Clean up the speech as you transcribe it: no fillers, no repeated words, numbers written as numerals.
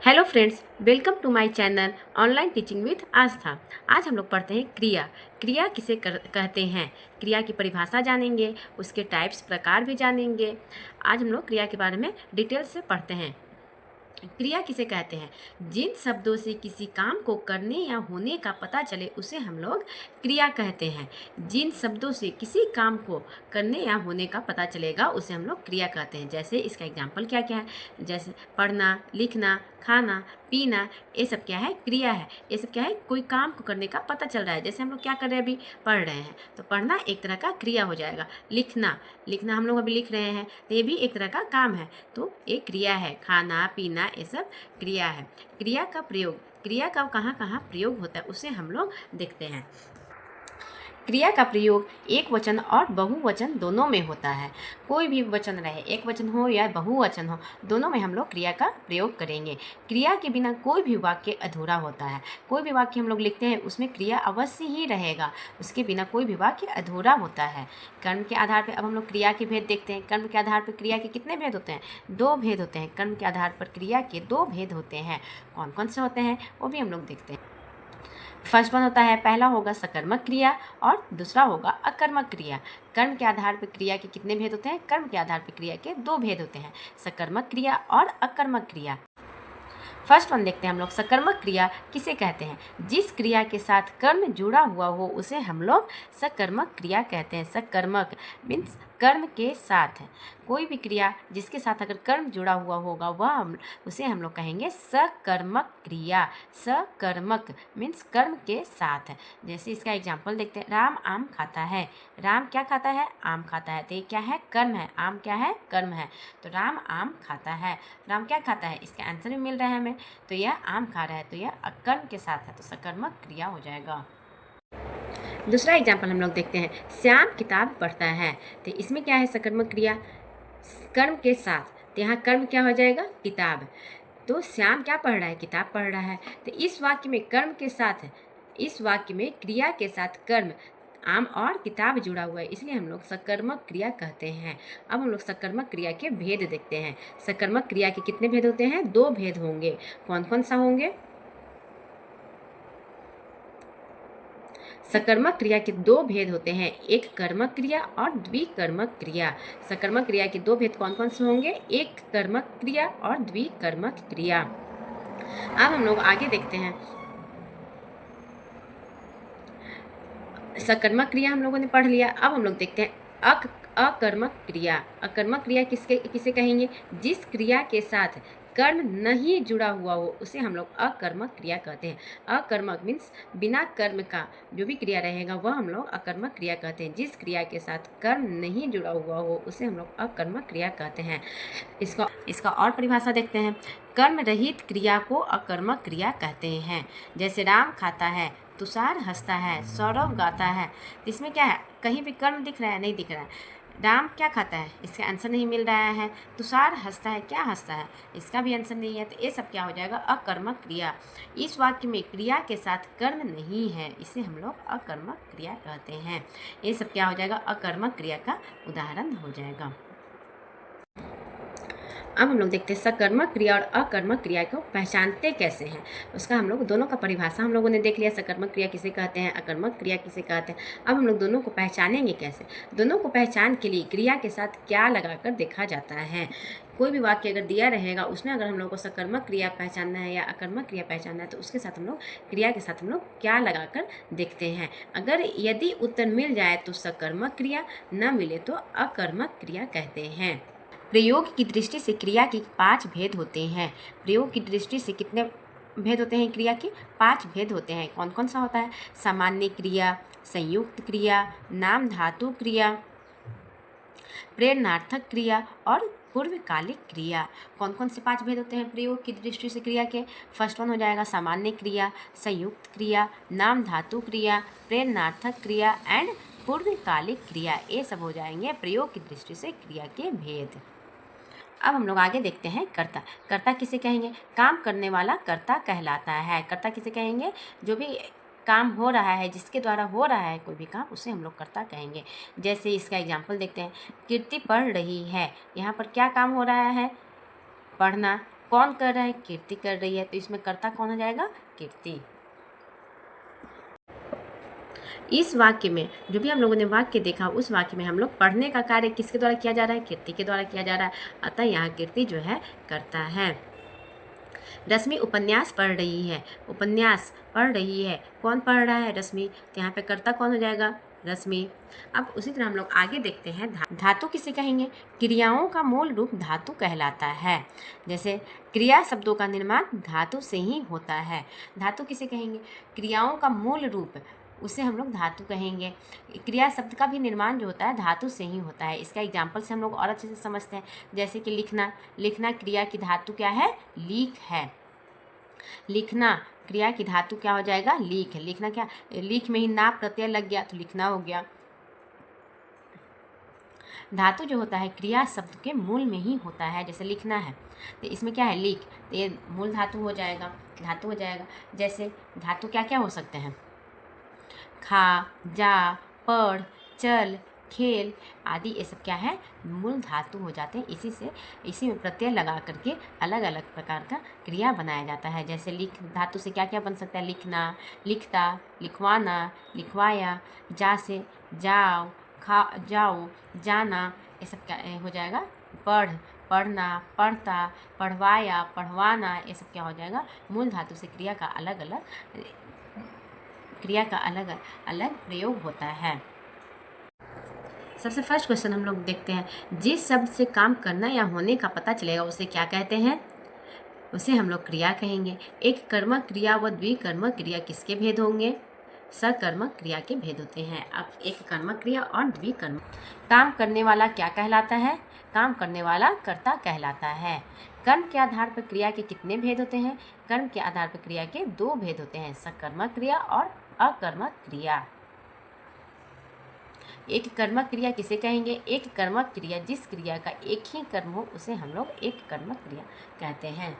Hello friends, welcome to my channel online teaching with Aastha. आज हम लोग पढ़ते हैं क्रिया। क्रिया किसे कहते हैं, क्रिया की परिभाषा जानेंगे, उसके टाइप्स प्रकार भी जानेंगे। आज हम लोग क्रिया के बारे में डिटेल से पढ़ते हैं। क्रिया किसे कहते हैं, जिन शब्दों से किसी काम को करने या होने का पता चले उसे हम लोग क्रिया कहते हैं। जिन शब्दों से किसी काम को करने या होने का पता चलेगा उसे हम लोग क्रिया कहते हैं। जैसे इसका एग्जाम्पल क्या क्या है, जैसे पढ़ना, लिखना, खाना, पीना, ये सब क्या है, क्रिया है। ये सब क्या है, कोई काम को करने का पता चल रहा है। जैसे हम लोग क्या कर रहे हैं, अभी पढ़ रहे हैं, तो पढ़ना एक तरह का क्रिया हो जाएगा। लिखना, लिखना हम लोग अभी लिख रहे हैं, तो ये भी एक तरह का काम है, तो एक क्रिया है। खाना, पीना, ये सब क्रिया है। क्रिया का प्रयोग, क्रिया का कहाँ कहाँ प्रयोग होता है उसे हम लोग देखते हैं। क्रिया का प्रयोग एक वचन और बहुवचन दोनों में होता है। कोई भी वचन रहे, एक वचन हो या बहुवचन हो, दोनों में हम लोग क्रिया का प्रयोग करेंगे। क्रिया के बिना कोई भी वाक्य अधूरा होता है। कोई भी वाक्य हम लोग लिखते हैं उसमें क्रिया अवश्य ही रहेगा, उसके बिना कोई भी वाक्य अधूरा होता है। कर्म के आधार पर अब हम लोग क्रिया के भेद देखते हैं। कर्म के आधार पर क्रिया के कितने भेद होते हैं, 2 भेद होते हैं। कर्म के आधार पर क्रिया के 2 भेद होते हैं। कौन कौन से होते हैं वो भी हम लोग देखते हैं। फर्स्ट वन होता है, पहला होगा सकर्मक क्रिया और दूसरा होगा अकर्मक क्रिया। कर्म के आधार पर क्रिया के कितने भेद होते हैं, कर्म के आधार पर क्रिया के 2 भेद होते हैं, सकर्मक क्रिया और अकर्मक क्रिया। फर्स्ट वन देखते हैं हम लोग, सकर्मक क्रिया किसे कहते हैं, जिस क्रिया के साथ कर्म जुड़ा हुआ हो उसे हम लोग सकर्मक क्रिया कहते हैं। सकर्मक मीन्स कर्म के साथ है। कोई भी क्रिया जिसके साथ अगर कर्म जुड़ा हुआ होगा वह उसे हम लोग कहेंगे सकर्मक क्रिया। सकर्मक मीन्स कर्म के साथ है। जैसे इसका एग्जाम्पल देखते हैं, राम आम खाता है। राम क्या खाता है, आम खाता है, तो ये क्या है, कर्म है। आम क्या है, कर्म है, तो राम आम खाता है। राम क्या खाता है, इसका आंसर भी मिल रहा है हमें, तो यह आम खा रहा है, तो यह कर्म के साथ है, तो सकर्मक क्रिया हो जाएगा। दूसरा एग्जाम्पल हम लोग देखते हैं, श्याम किताब पढ़ता है, तो इसमें क्या है, सकर्मक क्रिया कर्म के साथ, तो यहाँ कर्म क्या हो जाएगा, किताब। तो श्याम क्या पढ़ रहा है, किताब पढ़ रहा है, तो इस वाक्य में कर्म के साथ है, इस वाक्य में क्रिया के साथ कर्म, आम और किताब जुड़ा हुआ है, इसलिए हम लोग सकर्मक क्रिया कहते हैं। अब हम लोग सकर्मक क्रिया के भेद देखते हैं। सकर्मक क्रिया के कितने भेद होते हैं, 2 भेद होंगे। कौन कौन सा होंगे, सकर्मक क्रिया के 2 भेद होते हैं, एक कर्मक क्रिया और द्विकर्मक क्रिया। सकर्मक क्रिया के 2 भेद कौन कौन से होंगे, एक कर्मक क्रिया और द्विकर्मक क्रिया। अब हम लोग आगे देखते हैं, सकर्मक क्रिया हम लोगों ने पढ़ लिया। अब हम लोग देखते हैं अकर्मक क्रिया। अकर्मक क्रिया किसे कहेंगे, जिस क्रिया के साथ कर्म नहीं जुड़ा हुआ हो उसे हम लोग अकर्मक क्रिया कहते हैं। अकर्मक मीन्स बिना कर्म का जो भी क्रिया रहेगा वह हम लोग अकर्मक क्रिया कहते हैं। जिस क्रिया के साथ कर्म नहीं जुड़ा हुआ हो उसे हम लोग अकर्मक क्रिया कहते हैं। इसका और परिभाषा देखते हैं, कर्म रहित क्रिया को अकर्मक क्रिया कहते हैं। जैसे राम खाता है, तुषार हंसता है, सौरभ गाता है, तो इसमें क्या है, कहीं भी कर्म दिख रहा है, नहीं दिख रहा है। राम क्या खाता है, इसका आंसर नहीं मिल रहा है। तुषार हंसता है, क्या हंसता है, इसका भी आंसर नहीं है, तो ये सब क्या हो जाएगा, अकर्मक क्रिया। इस वाक्य में क्रिया के साथ कर्म नहीं है, इसे हम लोग अकर्मक क्रिया कहते हैं। ये सब क्या हो जाएगा, अकर्मक क्रिया का उदाहरण हो जाएगा। अब हम लोग देखते हैं सकर्मक क्रिया और अकर्मक क्रिया को पहचानते कैसे हैं। उसका हम लोग दोनों का परिभाषा हम लोगों ने देख लिया, सकर्मक क्रिया किसे कहते हैं, अकर्मक क्रिया किसे कहते हैं। अब हम लोग दोनों को पहचानेंगे कैसे। दोनों को पहचान के लिए क्रिया के साथ क्या लगाकर देखा जाता है। कोई भी वाक्य अगर दिया रहेगा उसमें अगर हम लोग को सकर्मक क्रिया पहचानना है या अकर्मक क्रिया पहचानना है तो उसके साथ हम लोग क्रिया के साथ हम लोग क्या लगाकर देखते हैं। अगर यदि उत्तर मिल जाए तो सकर्मक क्रिया, न मिले तो अकर्मक क्रिया कहते हैं। प्रयोग की दृष्टि से क्रिया के 5 भेद होते हैं। प्रयोग की दृष्टि से कितने भेद होते हैं, क्रिया के 5 भेद होते हैं। कौन कौन सा होता है, सामान्य क्रिया, संयुक्त क्रिया, नाम धातु क्रिया, प्रेरणार्थक क्रिया और पूर्वकालिक क्रिया। कौन कौन से 5 भेद होते हैं प्रयोग की दृष्टि से क्रिया के। फर्स्ट वन हो जाएगा सामान्य क्रिया, संयुक्त क्रिया, नाम धातु क्रिया, प्रेरणार्थक क्रिया एंड पूर्वकालिक क्रिया। ये सब हो जाएंगे प्रयोग की दृष्टि से क्रिया के भेद। अब हम लोग आगे देखते हैं कर्ता। कर्ता किसे कहेंगे, काम करने वाला कर्ता कहलाता है। कर्ता किसे कहेंगे, जो भी काम हो रहा है, जिसके द्वारा हो रहा है कोई भी काम, उसे हम लोग कर्ता कहेंगे। जैसे इसका एग्जाम्पल देखते हैं, कीर्ति पढ़ रही है, यहाँ पर क्या काम हो रहा है, पढ़ना। कौन कर रहा है? कीर्ति कर रही है, तो इसमें कर्ता कौन हो जाएगा? कीर्ति। इस वाक्य में जो भी हम लोगों ने वाक्य देखा, उस वाक्य में हम लोग पढ़ने का कार्य किसके द्वारा किया जा रहा है? कीर्ति के द्वारा किया जा रहा है। अतः यहाँ कीर्ति जो है करता है। रश्मि उपन्यास पढ़ रही है। उपन्यास पढ़ रही है, कौन पढ़ रहा है? रश्मि। तो यहाँ पे कर्ता कौन हो जाएगा? रश्मि। अब उसी तरह हम लोग आगे देखते हैं, धातु किसे कहेंगे? क्रियाओं का मूल रूप धातु कहलाता है। जैसे क्रिया शब्दों का निर्माण धातु से ही होता है। धातु किसे कहेंगे? क्रियाओं का मूल रूप, उसे हम लोग धातु कहेंगे। क्रिया शब्द का भी निर्माण जो होता है धातु से ही होता है। इसका एग्जाम्पल से हम लोग और अच्छे से समझते हैं। जैसे कि लिखना, लिखना क्रिया की धातु क्या है? लीख है। लिखना क्रिया की धातु क्या हो जाएगा? लीख। लिखना क्या? लीख में ही ना प्रत्यय लग गया तो लिखना हो गया। धातु जो होता है क्रिया शब्द के मूल में ही होता है। जैसे लिखना है तो इसमें क्या है? लिख, तो ये मूल धातु हो जाएगा, धातु हो जाएगा। जैसे धातु क्या क्या हो सकते हैं? खा, जा, पढ़, चल, खेल आदि, ये सब क्या है? मूल धातु हो जाते हैं। इसी में प्रत्यय लगा करके अलग अलग प्रकार का क्रिया बनाया जाता है। जैसे लिख धातु से क्या क्या बन सकता है? लिखना, लिखता, लिखवाना, लिखवाया, जा से जाओ, खा जाओ, जाना, ये सब क्या हो जाएगा? पढ़, पढ़ना, पढ़ता, पढ़वाया, पढ़वाना, ये सब क्या हो जाएगा? मूल धातु से क्रिया का अलग अलग प्रयोग होता है। सबसे फर्स्ट क्वेश्चन हम लोग देखते हैं, जिस शब्द से काम करना या होने का पता चलेगा उसे क्या कहते हैं? उसे हम लोग क्रिया कहेंगे। एक कर्मक क्रिया व द्विकर्मक क्रिया किसके भेद होंगे? सकर्मक क्रिया के भेद होते हैं। अब एक कर्मक क्रिया और द्विकर्मक। काम करने वाला क्या कहलाता है? काम करने वाला कर्ता कहलाता है। कर्म के आधार पर क्रिया के कितने भेद होते हैं? कर्म के आधार पर क्रिया के 2 भेद होते हैं, सकर्मक क्रिया और अकर्मक क्रिया। एक कर्मक क्रिया किसे कहेंगे? एक कर्मक क्रिया जिस क्रिया का एक ही कर्म हो उसे हम लोग एक कर्मक क्रिया कहते हैं।